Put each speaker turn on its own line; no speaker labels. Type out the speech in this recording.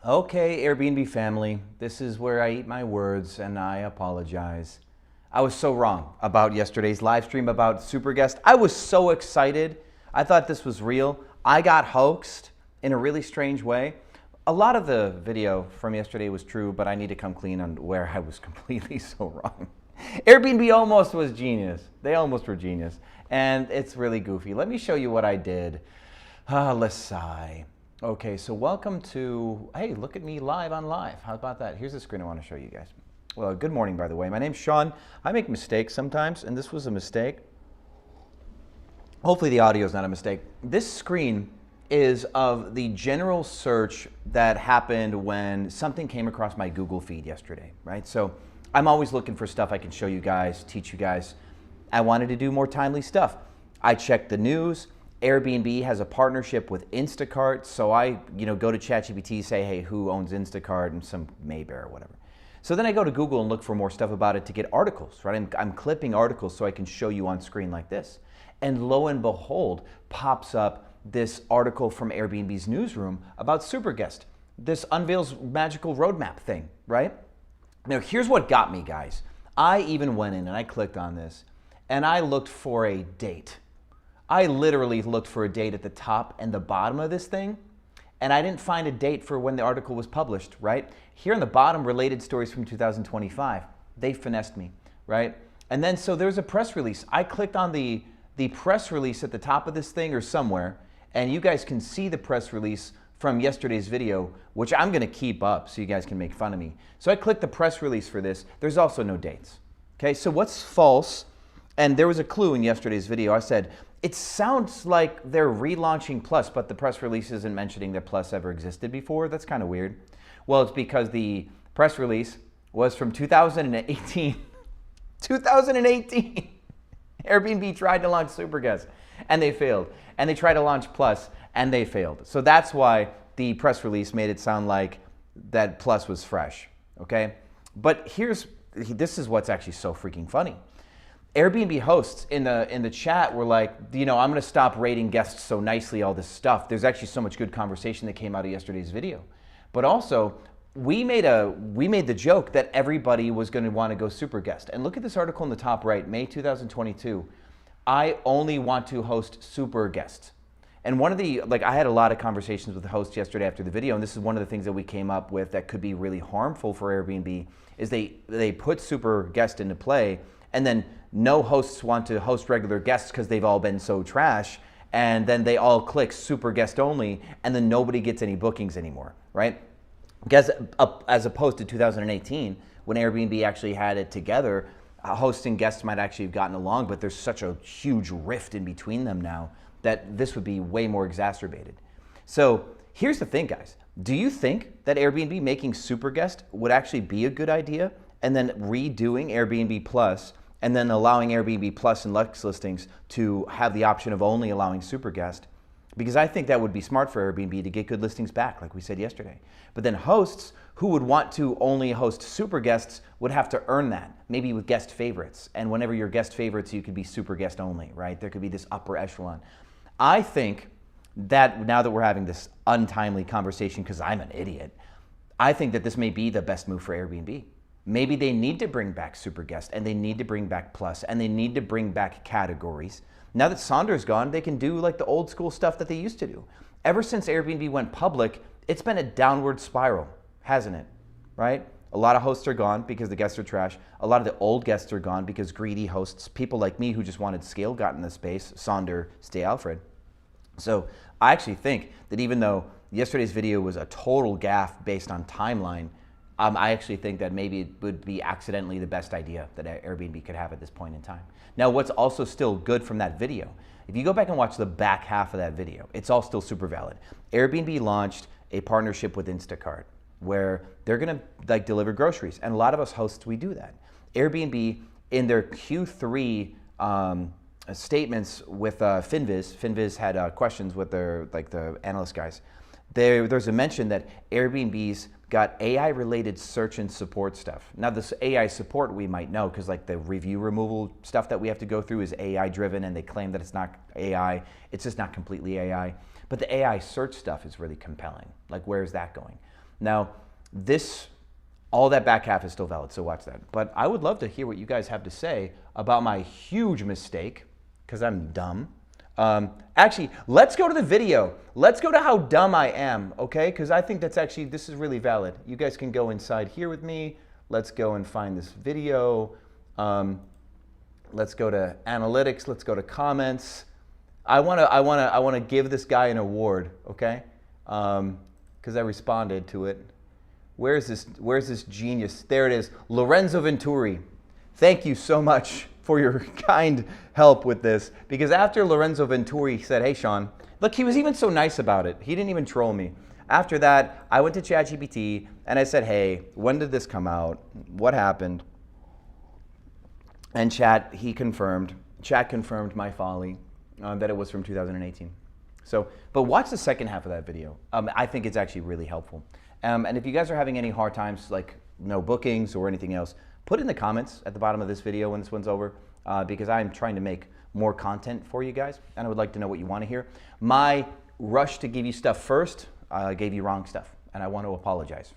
Okay, Airbnb family, this is where I eat my words and I apologize. I was so wrong about yesterday's live stream about Superguest. I was so excited. I thought this was real. I got hoaxed in a really strange way. A lot of the video from yesterday was true, but I need to come clean on where I was completely so wrong. Airbnb almost was genius. They almost were genius. And it's really goofy. Let me show you what I did. Let's sigh. Okay, so welcome to, hey, look at me live on live. How about that? Here's the screen I want to show you guys. Well, good morning, by the way. My name's Sean. I make mistakes sometimes, and this was a mistake. Hopefully the audio is not a mistake. This screen is of the general search that happened when something came across my Google feed yesterday, right? So I'm always looking for stuff I can show you guys, teach you guys. I wanted to do more timely stuff. I checked the news. Airbnb has a partnership with Instacart, so I go to ChatGPT, say, hey, who owns Instacart, and some Maybear or whatever. So then I go to Google and look for more stuff about it to get articles, right? I'm clipping articles so I can show you on screen like this. And lo and behold, pops up this article from Airbnb's newsroom about Superguest. This unveils magical roadmap thing, right? Now, here's what got me, guys. I even went in and I clicked on this, and I looked for a date. I literally looked for a date at the top and the bottom of this thing, and I didn't find a date for when the article was published, right? Here on the bottom, related stories from 2025. They finessed me, right? And then, so there's a press release. I clicked on the press release at the top of this thing or somewhere, and you guys can see the press release from yesterday's video, which I'm gonna keep up so you guys can make fun of me. So I clicked the press release for this. There's also no dates, okay? So what's false? And there was a clue in yesterday's video. I said, it sounds like they're relaunching Plus, but the press release isn't mentioning that Plus ever existed before. That's kind of weird. Well, it's because the press release was from 2018. 2018. Airbnb tried to launch Superguest, and they failed. And they tried to launch Plus, and they failed. So that's why the press release made it sound like that Plus was fresh, okay? But this is what's actually so freaking funny. Airbnb hosts in the chat were like, I'm going to stop rating guests so nicely, all this stuff. There's actually so much good conversation that came out of yesterday's video. But also, we made the joke that everybody was going to want to go super guest. And look at this article in the top right, May 2022. I only want to host super guests. And I had a lot of conversations with the hosts yesterday after the video, and this is one of the things that we came up with that could be really harmful for Airbnb, is they put super guest into play, and then no hosts want to host regular guests because they've all been so trash, and then they all click super guest only, and then nobody gets any bookings anymore, right? Because as opposed to 2018, when Airbnb actually had it together, hosts and guests might actually have gotten along, but there's such a huge rift in between them now that this would be way more exacerbated. So here's the thing, guys. Do you think that Airbnb making super guest would actually be a good idea, and then redoing Airbnb Plus, and then allowing Airbnb Plus and Lux listings to have the option of only allowing super guest? Because I think that would be smart for Airbnb to get good listings back, like we said yesterday. But then hosts who would want to only host super guests would have to earn that, maybe with guest favorites. And whenever you're guest favorites, you could be super guest only, right? There could be this upper echelon. I think that now that we're having this untimely conversation, because I'm an idiot, I think that this may be the best move for Airbnb. Maybe they need to bring back super guest, and they need to bring back Plus, and they need to bring back categories. Now that Sonder's gone, they can do like the old school stuff that they used to do. Ever since Airbnb went public, it's been a downward spiral, hasn't it? Right? A lot of hosts are gone because the guests are trash. A lot of the old guests are gone because greedy hosts, people like me who just wanted scale, got in the space. Sonder, stay Alfred. So I actually think that even though yesterday's video was a total gaffe based on timeline, I actually think that maybe it would be accidentally the best idea that Airbnb could have at this point in time. Now, what's also still good from that video, if you go back and watch the back half of that video, it's all still super valid. Airbnb launched a partnership with Instacart where they're gonna deliver groceries. And a lot of us hosts, we do that. Airbnb in their Q3 statements with Finviz had questions with their the analyst guys. There's a mention that Airbnb's got AI-related search and support stuff. Now, this AI support we might know because the review removal stuff that we have to go through is AI-driven, and they claim that it's not AI. It's just not completely AI. But the AI search stuff is really compelling. Where's that going? Now, all that back half is still valid, so watch that. But I would love to hear what you guys have to say about my huge mistake, because I'm dumb. Actually, let's go to the video. Let's go to how dumb I am, okay? Because I think this is really valid. You guys can go inside here with me. Let's go and find this video. Let's go to analytics. Let's go to comments. I wanna give this guy an award, okay? Because I responded to it. Where's this genius? There it is, Lorenzo Venturi. Thank you so much for your kind help with this. Because after Lorenzo Venturi said, hey Sean, look, he was even so nice about it. He didn't even troll me. After that, I went to ChatGPT and I said, hey, when did this come out? What happened? And Chat confirmed my folly, that it was from 2018. So, but watch the second half of that video. I think it's actually really helpful. And if you guys are having any hard times, like no bookings or anything else, put in the comments at the bottom of this video when this one's over, because I'm trying to make more content for you guys, and I would like to know what you want to hear. My rush to give you stuff first gave you wrong stuff, and I want to apologize